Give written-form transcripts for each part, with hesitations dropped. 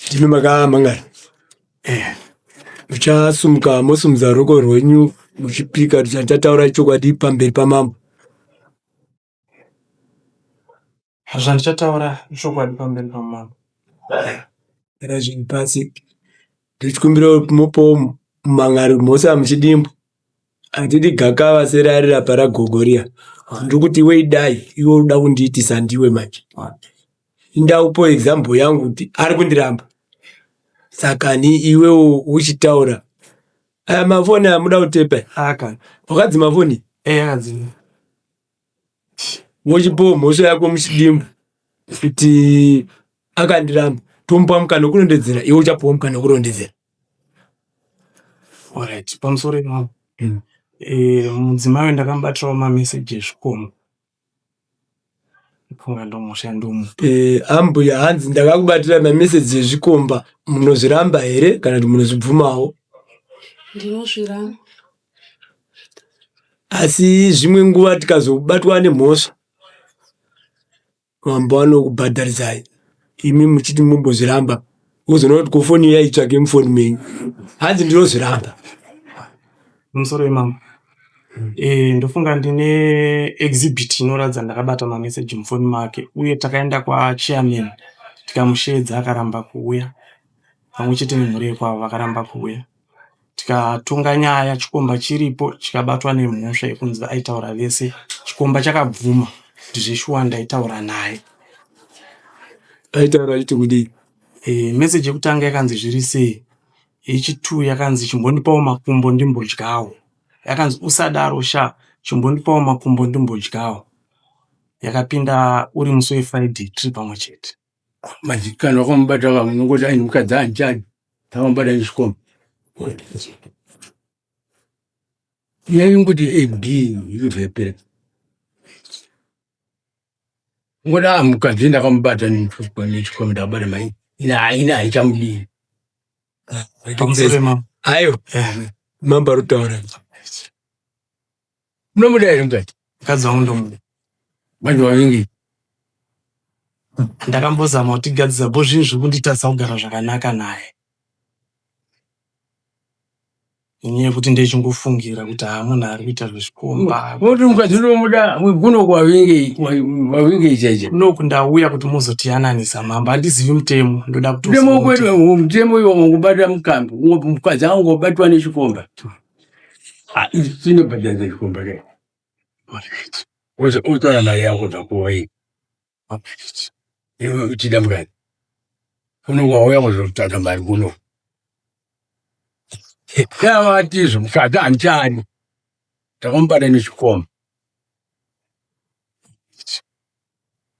Ndinumaka mangari. Muchasumuka mosumudza ruoko rwenyu muchipika tichataura chokwadi pamberi pamambo. Zvandichataura chokwadi pamberi pamambo. Era zvinhu pasi. Ndichikumbira mopo mangari mose amuchidimbu. Handidi gakava serari rapara gogoria. Ndikuti iwe idai, iwe uda kundiitisa ndiwe manje. Indaupo example yangu kuti ari kundiramba. Saka ni iwe uchitaura. Aya mafoni amuda kutepa. Aka. Wakadzi mafoni? Akadzima. Mochipo mhosva yako muchidimbu. Kuti akandiramba. Tomupa mukana kurondedzera, iwe uchapuwa mukana kurondedzera. Alright, pamusoro ipapo. Mudzimai ndakambatirawo mameseji ezvikomo. Ipunga ndomhosva ndomu. Ambuya hanzi ndakakubatira mameseji ezvikomba. Munozviramba here kana kuti munozvibvumawo? Ndinozviramba. Asi zvimwe nguva tikazobatwa nemhosva, mambo anokubhadharisai. Imi muchiti mumbozviramba. Uzoona kuti kufoni yaitsvake mufoni menyu. Hanzi ndinozviramba. Pamusoro imamo. Ndofunga ndine exhibit inoratidza ndakabata mameseji mufoni make uye takaenda kwachairman tikamushedza akaramba kuuya. Pamwechete nemhuri yekwavo vakaramba kuuya. Tikatonga nyaya chikomba chiripo chikabatwa nemhosva yekunzi aitaura vese. Chikomba chakabvuma kuti zveshuwa ndaitaura naye. Aitaura chiti kudii? Meseji yekutanga yakanzi zviri sei. Yechi2 yakanzi chimbondipawo makumbo ndimbodyawo. Yakanzi usadaro sha chimbondipawo makumbo ndimbodyawo. Yakapinda uri musi weFriday tiri pamwe chete. Majikana wakamubata ngoti aini mukadzi anjani. Takamubata nechikomo. Yaingoti AB yuvepera. Ngoda mukadzi ndakamubata nechikomo ndakabata mai. Ina ichamudini. Ayo. Mamba rutaura. Munomuda here mukati? Mukadzi wangu ndomuda. Vanhu vavingi. Ndakambozama kuti gadzira zvinhu zviri kunditadza kugara zvakanaka naye. Inyaya yekuti ndichingofungira kuti munhu ari kuita zvezvikomba. Kuti mukadzi unomuda kuno kwavinge icheche. Kunoku ndauya kuti muzotiyananisa mamba. Handizivi mutemo. Ndoda kuti mutemo iwo ngubata mukambi. Mukadzi angobatwa nechikomba. Sinobhadhaza chikomba ke. Utora mari yako zvakuwa iyi. Iwe uchida mukadzi. Kuno kwauya kuzotsvaka mari kuno. Yavatizvo mukadzi anjani. Takamubata nechikomba.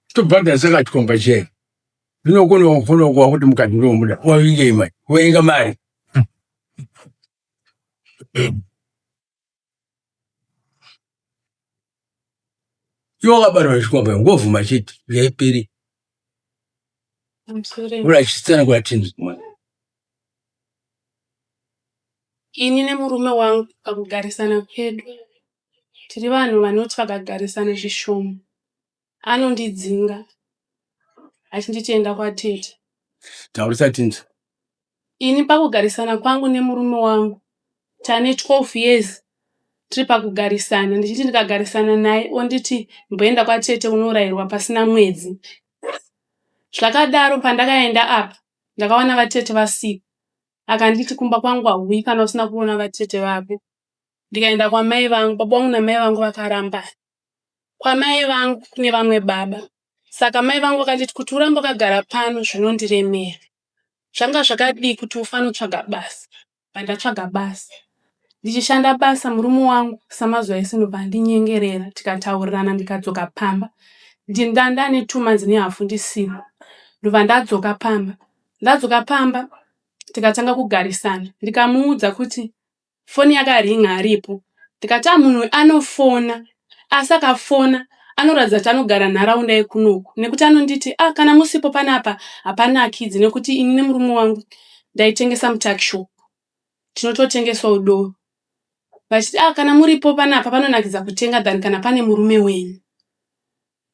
Tobhadha saka chikomba cheke. Zvinokuno kwa kuti mukadzi ndomuda. Wavinge imai. Wainga mari. Iwo akabatwa nechikomba ngovhuma chete yaiperi. Urachisana kwatinzi. Ini nemurume wangu pakugarisana kwedu tiri vanhu vanoti vakagarisana zvishoma. Anondidzinga achinditi enda kwatete. Taurisa tinzi. Ini pakugarisana kwangu nemurume wangu tane 12 years tiri pakugarisana. Ndichiti ndikagarisana naye onditi mboenda kwatete unourayirwa pasina mwedzi. Zvakadaro pandakaenda apa ndakaona vatete vasiku. Akanditi kumba kwangu hauyi kana usina kuona vatete vako. Ndikaenda kwa mai vangu, baba vangu na mai vangu vakaramba. Kwa mai vangu kune vamwe baba. Saka mai vangu vakanditi kuti uramba wakagara pano zvinondiremera. Zvanga zvakadii kuti ufano tsvaga basa. Pandatsvaga basa. Ndichishanda basa murume wangu samazuva ese ndobva ndinyengerera tikataurirana ndikadzoka pamba. Ndinda ne 2 months nehafu ndisipo. Ndobva ndadzoka pamba. Ndadzoka pamba tikatanga kugarisana. Ndikamuudza kuti foni yakaringa aripo. Ndikati munhu anofona. Asakafona anoratidza kuti anogara nharaunda yekunoku. Nekuti anonditi kana musipo panapa hapana kids nekuti ini nemurume wangu ndaitengesa mutakishop. Tinototengeswa udoro. Vachiti kana muripo panapa panonakidza kutenga than kana pane murume wenyu.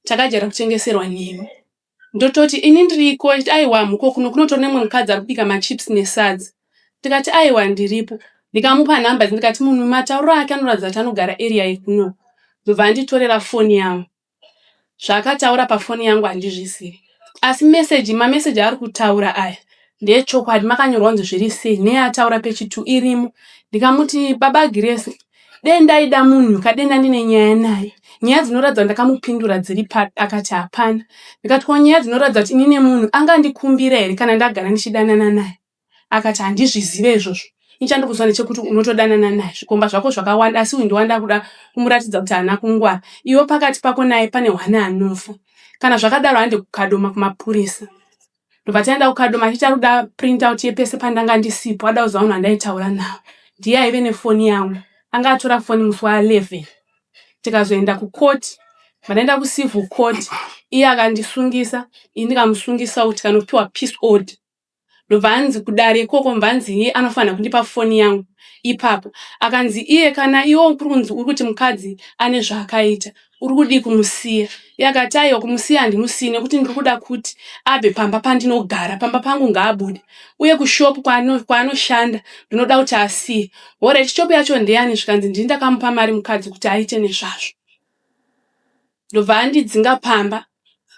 Takajara kutengeserwa nemi. ndototi ini ndiriko aiwa muko kunotora nemwe mukadzi ari kubika machips nesadza. Tikati aiwa ndiripo. Ndikamupa namba ndikati munhu matauro ake anoratidza kuti anogara area yekuno. Ndobva anditorera foni yangu. Zvakataura pafoni yangu handizvizivi. Asi message ari kutaura aya ndechokwadi, makanyorwa kunzi zviri sei neataura pechitu irimo. Ndikamuti baba Grace, ndaida munhu kadenda ndine nyaya naye. Nyaya dzinoratidza ndakamupindura dziri akati hapana. Ndikati ko nyaya dzinoratidza kuti inine munhu angandikumbira here kana ndagara ndichidanana naye. Akati handizvizive izvozvo. Nichandikuzwa nechekuti unotodanana naye. Zvikomba zvako zvakawanda asi uyu ndowanda kuda kumuratidza kuti haana kungwara. Iwo pakati pako naye pane hwana anofa. Kana zvakadaro hande kukadoma kumapurisa. Ndobva taenda kukadoma achida kuda print out yepese pandanga ndisipo. Wada kuziva munhu andaitaura nawo. Ndiye aive nefoni yangu. Anga atora foni musi wa11. Tikazoenda kukoti. Padaenda kucivil court. Iye akandisungisa. Ini ndikamusungisa kuti kanopiwa peace order. Ndobva anzi kudare ikoko mbanzi iye anofanira kundipa foni yangu ipapo. Akanzi iye kana iwo ukurunzi urikuti mukadzi ane zvakaita. Urikudi kumusiya. Iye akati aiwa kumusiya handimusiyi nekuti ndirikuda kuti abve pamba pandinogara, pamba pangu ngaabude. Uye kushopu kwaanoshanda ndinoda kuti asiye. Hore chichopu yacho ndeyani zvikanzi ndini ndakamupa mari mukadzi kuti aite nezvazvo. Ndobva andidzinga pamba.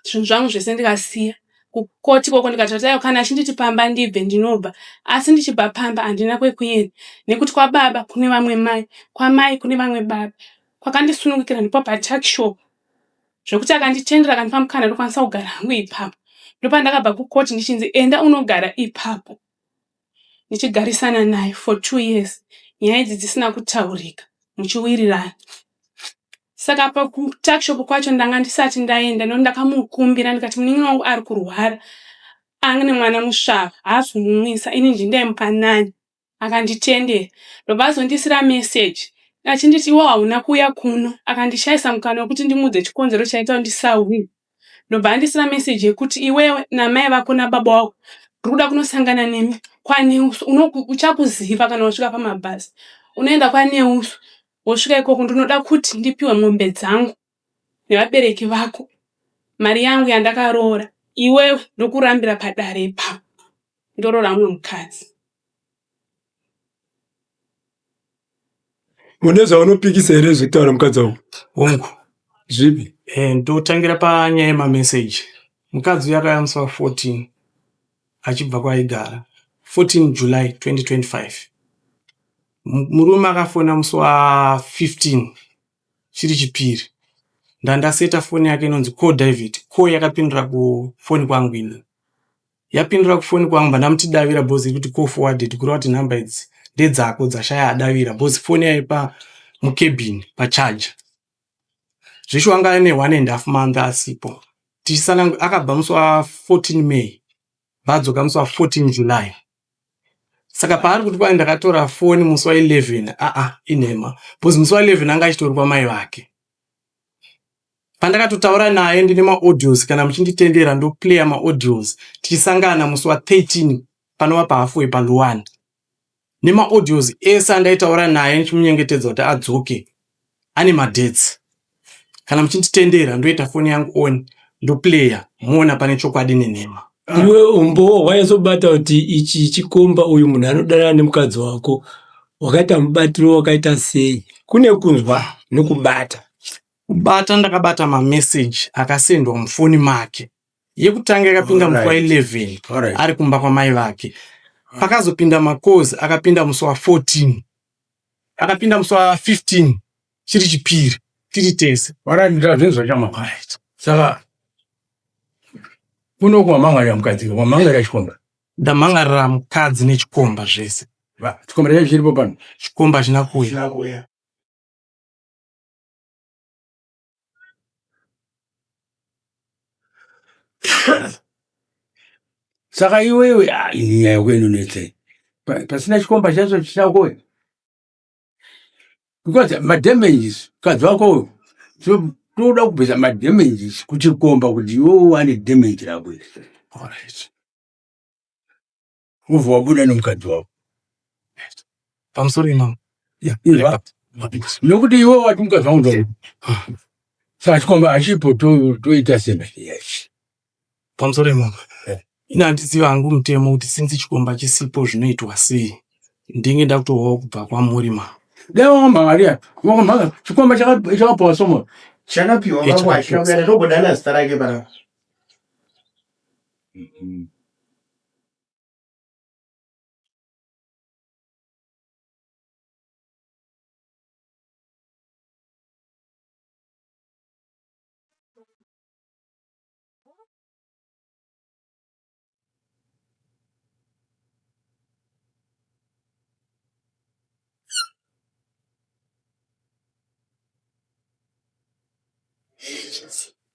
Zvinhu zvangu zvese ndikasiya. Kukoti koko ndikatotaiwa kana achinditi pamba ndibve ndinobva. Asi ndichibva pamba handina kwekuenda. Nekuti kwa baba kune vamwe mai, kwa mai kune vamwe baba. Kwakandisunungukira ndipo patuckshop. Zvokuti akanditendera akandipa mukana ndokwanisa kugara hangu ipapo. Ndopa ndakabva kukoti ndichinzi enda unogara ipapo. Ndichigarisana naye for 2 years. Nyaya idzi dzisina kutaurika. Muchiwirirana. Saka pa tuckshop kwacho ndanga ndisati ndaenda ndakamukumbira ndikati muningi wangu ari kurwara. Ane mwana musvava, haazomumwisa, ini ndindamupa nani. Akanditendera. Ndobva azondisira message. Achinditi iwo hauna kuuya kuno. Akandishaisa mukana wekuti ndimudze chikonzero chaita ndisauye. Ndobva andisira message yekuti iwewe namai vako nababa wako urikuda kunosangana nemi kwaNeuso. Uchakuziva kana wasvika pamabhazi. Unoenda kwaNeuso. Wosvika ikoko ndinoda kuti ndipiwe mombe dzangu nevabereki vako. Mari yangu yandakaroora. Iwewe ndokurambira padare ipapo. Ndoroora mumwe mukadzi. Muneza unopikisa here zvitaura mukadzi wako? Hongu. Zvipi? Ndotangira panyaya yemamessage. Mukadzi uyu akayamswa 14 achibva kwaigara. 14 July 2025. Murume akafona musi wa15 chiri chipiri. Ndandaseta foni yake inonzi Call David. Call yakapindura kufoni kwangu ini. Yapindura kufoni kwangu ndamuti davira bozi kuti call forwarded kureva kuti namba idzi ndedzako dzashaya adavira bozi foni yaipa mukebhini pacharger. Zvisho anga ane 1.5 month asipo. Tichisana akabva musi wa14 May. Vadzoka musi wa14 July. Saka paari kuti kwai ndakatora foni musi wa11 inhema. Bozi musi wa11 anga achitori kwa mai vake. Pandakatotaura naye ndine maaudios kana muchinditendera ndoplaya maaudios. Tichisangana musi wa13 panova pahalfway paLuwana. Nemaaudios ese andaitaura naye ndichimunyengetedza kuti adzoke. Ane madebts. Kana muchinditendera ndoita foni yangu on ndoplaya muona pane chokwadi nenhema. Iwe umbo waizobata kuti ichi chikomba uyu munhu anodanana nemukadzi wako wakaita mubatiro wakaita sei? Kune kunzwa nokubata. Kubata ndakabata mamessage akasendwa mufoni make. Yekutanga yakapinda musi wa11 ari kumba kwa mai vake. Pakazopinda makozi akapinda musi wa14. Akapinda musi wa15 chiri chipiri tiri tese. Warandira zvinhu zvamakaita. Saka kuno kumamangarira mukadzi, kumamangarira chikomba. Ndamangarira mukadzi nechikomba zvese. Chikomba chacho chiripo pano. Chikomba chinakuya. Saka iwewe nyaya yakwenu netse. Pasina chikomba chacho chinakuya. Because madamages mukadzi wako toda kubvisa madamages kuchikomba kuti iwewe ane damage rako. Alright. Uvha wabuda nomukadzi wako. Pamusoro imam. Yeah. Nokuti iwewe wati mukadzi wangu ndo. Saka chikomba achipo toita sembe yachi. pamusoro imomo ina handiziva hangu mutemo kuti sinzi chikomba chisipo zvinoitwa sei ndinge ndakutovawo kubva kwamuri ma leo Maria chikomba chakapiwa somo chakapiwa mangwashi kana togodana zita rake pana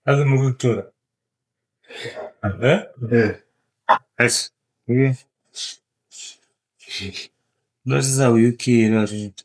هذا موجود دكتورة. بس لا تزاوي كي لا تجد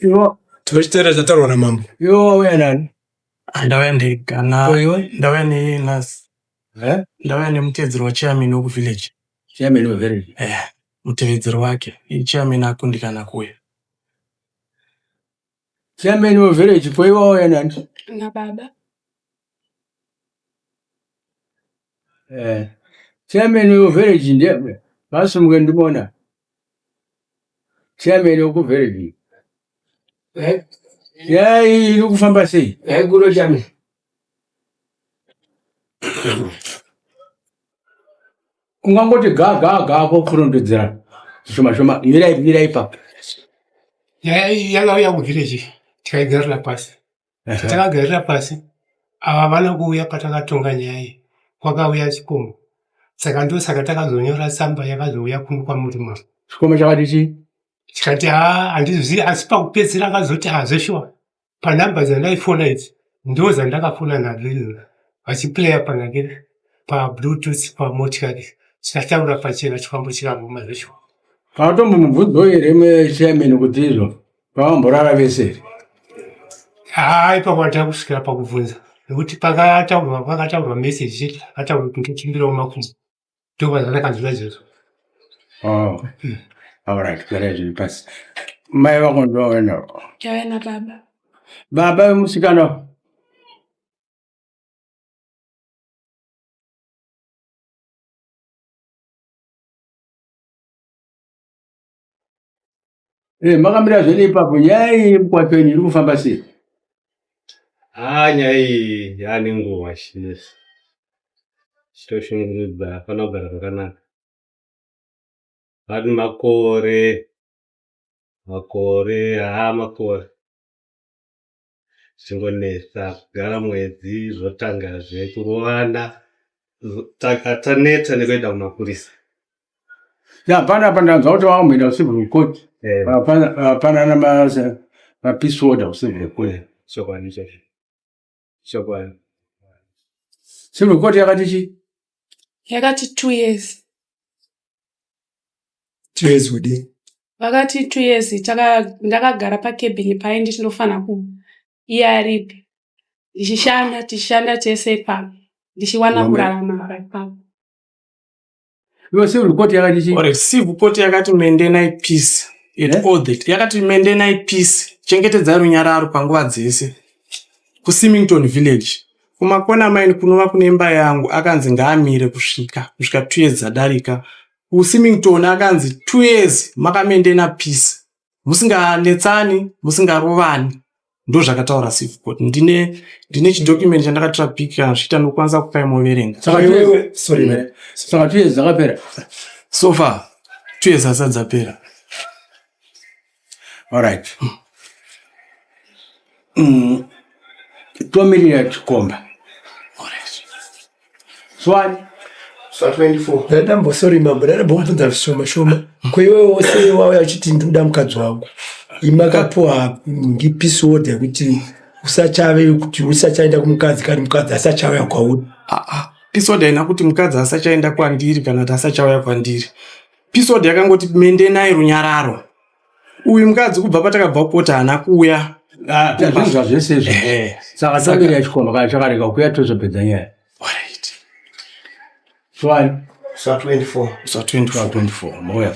yo tochitera chatarwa namambo yo wenani ndauya ndega ndauya nenhasi ndauya nemutevedzeri wachairman wekuvillage chairman wevillage mutevedzeri wake chairman akundikana kuuya chairman wevillage poiwa wenani nababa chairman wevillage ndiye basumwe ndibona chairman wekuvillage iri kufamba sei guro chami ungangoti ga kokurondedzera zvishoma mirai ipapo yakauya kuvillage tikaigarira pasi takagarira pasi ava vana kuuya patakatonga nyaya iyi kwakauya chikomba saka ndosaka takazonyora tsamba yakazouya kuno kwamuri mama chikomba chakati chii chikati handizvizivi asi pakupedzisira akazoti hazoshuwa panhamba dzandaifona idzi ndo dzandakafona nadzo vachiplaya panake pabluetooth pamotikari chikataura pachena chifambo chikangoma zveshuwa pakatomumubvunzo here chairman kuti izvo pavamborara vese ipapo takusvikira pakubvunza nekuti pakataurwa meseji chete akataura kuti ndochimbirawo makumbo ndopazvandakanzwira izvozvo alright garai zviri pasi mai vako ndovana yauya nababa baba vemusikana makamira zvene ipapo nyaya iyi mukwapeni iri kufamba sei nyaya iyi yaane nguva chitoshungurudza hapana kugara zvakanaka vari makore zvingonetsa kugara mwedzi zvotangazve kurovana taneta nekuenda kumapurisa panapa ndanzwa kuti vakamboenda kucivil court hapana namapeace order kucivil court chokwadi chokwadi civil court yakati chii yakati 2 years 2 years kudii vakati 2 years ndakagara pakebhini paye ndichindofana ku iye aripi tichishanda tese ipapo ndichiwana kurarama paipapo. Iwe civil court yakati Alright, civil court yakati maintain peace at all that. Yakati maintain peace, chengetedza runyararo panguva dzese. Ku Symington village. Kumakona mine kunova kune imba yangu akanzi ngaamire kusvika 2 years zadarika. Ku Symington akanzi 2 years makamaintain peace. Musinganetsani, musingarovani. Ndo zvakataura civil court. Ndine chidocument chandakatrapika zvita nokwanisa kupai moverenga. Saka iwewe sorry man. Saka 2 years zakapera. So far 2 years asadzapera. All right. Tomirira Chikomba. All right. Swali. Sa 24. Ndambo sorry mambo ndambobvunza shoma. Kwa iwewe wose wauya uchiti ndoda mukadzi wangu. Imakapuwa ngepisode kuti usachave kuti usachaenda kumukadzi kana mukadzi asachauya kwauri. Pisode haina kuti mukadzi asachaenda kwandiri kana kuti asachauya kwandiri. Pisode yakangoti maintain runyararo. Uyu mukadzi kubva patakabva kupota hana kuuya. Zvazvo zvese izvo. Saka Tomirira Chikomba kana chakareka kuuya tozopedza nyaya. Alright. Swali. Sa 24. Sa 24. Mauya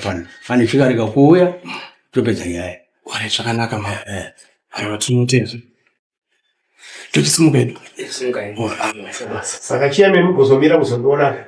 pane chikareka kuuya topedza nyaya. Alright, zvakanaka mama. Aiwa tinotezva. Tochisimuka edu. Saka chairman mugozomira kuzondiona.